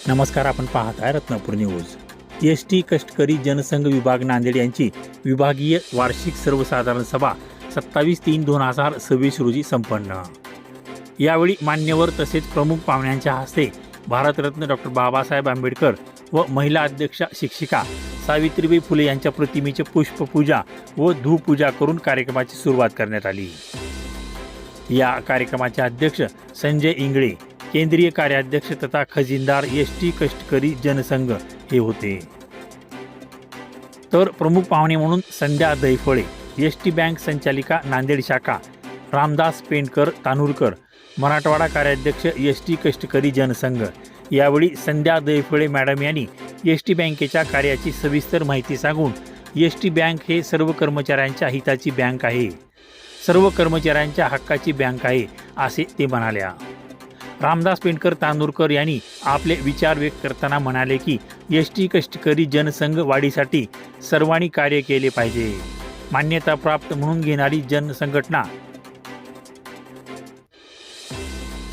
नमस्कार, आपण पाहत आहे रत्नापूर न्यूज। एस.टी. कष्टकरी जनसंघ विभाग नांदेड यांची विभागीय वार्षिक सर्वसाधारण सभा 27/3/2026 रोजी संपन्न। यावेळी मान्यवर तसेच प्रमुख पाहुण्यांच्या हस्ते भारतरत्न डॉक्टर बाबासाहेब आंबेडकर व महिला अध्यक्षा शिक्षिका सावित्रीबाई फुले यांच्या प्रतिमेचे पुष्पपूजा व धूपपूजा करून कार्यक्रमाची सुरुवात करण्यात आली। या कार्यक्रमाचे अध्यक्ष संजय इंगळे, केंद्रीय कार्याध्यक्ष तथा खजिनदार एस.टी. कष्टकरी जनसंघ हे होते। तर प्रमुख पाहुणे म्हणून संध्या दैफळे, एस.टी. बँक संचालिका नांदेड शाखा, रामदास पेंडकर तानूरकर, मराठवाडा कार्याध्यक्ष एस.टी. कष्टकरी जनसंघ। यावेळी संध्या दैफळे मॅडम यांनी एस.टी. बँकेच्या कार्याची सविस्तर माहिती सांगून एस.टी. बँक हे सर्व कर्मचाऱ्यांच्या हिताची बँक आहे, सर्व कर्मचाऱ्यांच्या हक्काची बँक आहे असे ते म्हणाल्या। रामदास पेंडकर तानूरकर यांनी आपले विचार व्यक्त करताना म्हणाले की एस.टी. कष्टकरी जनसंघ वाढीसाठी सर्वांनी कार्य केले पाहिजे। मान्यता प्राप्त म्हणून घेणारी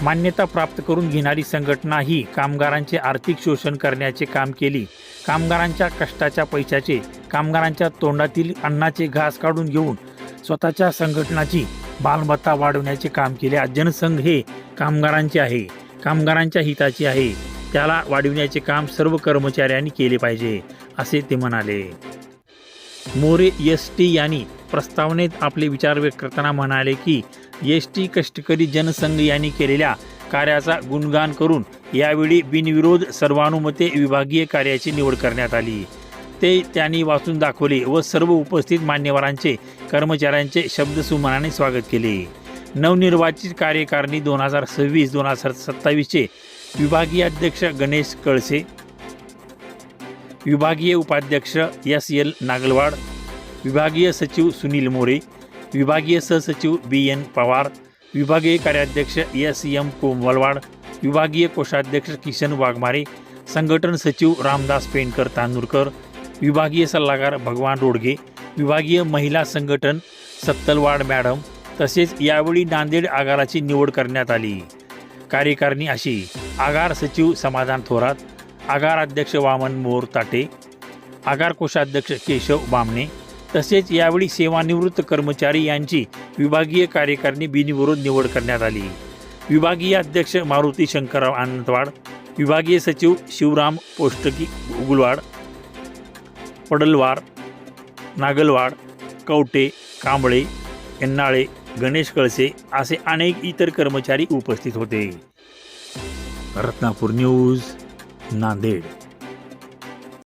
मान्यता प्राप्त करून घेणारी संघटना ही कामगारांचे आर्थिक शोषण करण्याचे काम केली, कामगारांच्या कष्टाच्या पैशाचे, कामगारांच्या तोंडातील अन्नाचे घास काढून घेऊन स्वतःच्या संघटनाची मालमत्ता वाढवण्याचे काम केले। जनसंघ हे कामगारांचे आहे, कामगारांच्या हिताचे आहे, त्याला वाढविण्याचे काम सर्व कर्मचाऱ्यांनी केले पाहिजे असे ते म्हणाले। मोरे एस.टी. यांनी प्रस्तावनेत आपले विचार व्यक्त करताना म्हणाले की एस.टी. कष्टकरी जनसंघ यांनी केलेल्या कार्याचा गुणगान करून यावेळी बिनविरोध सर्वानुमते विभागीय कार्याची निवड करण्यात आली। ते त्यांनी वाचून दाखवले व सर्व उपस्थित मान्यवरांचे कर्मचाऱ्यांचे शब्दसुमनाने स्वागत केले। नवनिर्वाचित कार्यकारिणी 2026-2027 चे विभागीय अध्यक्ष गणेश कळसे, विभागीय उपाध्यक्ष S.L. नागलवाड, विभागीय सचिव सुनील मोरे, विभागीय सहसचिव B.N. पवार, विभागीय कार्याध्यक्ष S.M. कोमलवाड, विभागीय कोषाध्यक्ष किशन वाघमारे, संघटन सचिव रामदास पेंडकर तानूरकर, विभागीय सल्लागार भगवान रोडगे, विभागीय महिला संघटन सत्तलवाड मॅडम तसेच यावेळी नांदेड आगाराची निवड करण्यात आली। कार्यकारिणी अशी: आगार सचिव समाधान थोरात, आगार अध्यक्ष वामन मोर ताटे, आगार कोषाध्यक्ष केशव बामणे। तसेच यावेळी सेवानिवृत्त कर्मचारी यांची विभागीय कार्यकारिणी बिनविरोध निवड करण्यात आली। विभागीय अध्यक्ष मारुती शंकरराव आनंदवाड, विभागीय सचिव शिवराम पोष्टकी उगुलवाड, पडलवार, नागलवाड, कवटे, कांबळे, एन्नाळे, गणेश कळसे असे अनेक इतर कर्मचारी उपस्थित होते। रत्नापूर न्यूज, नांदेड।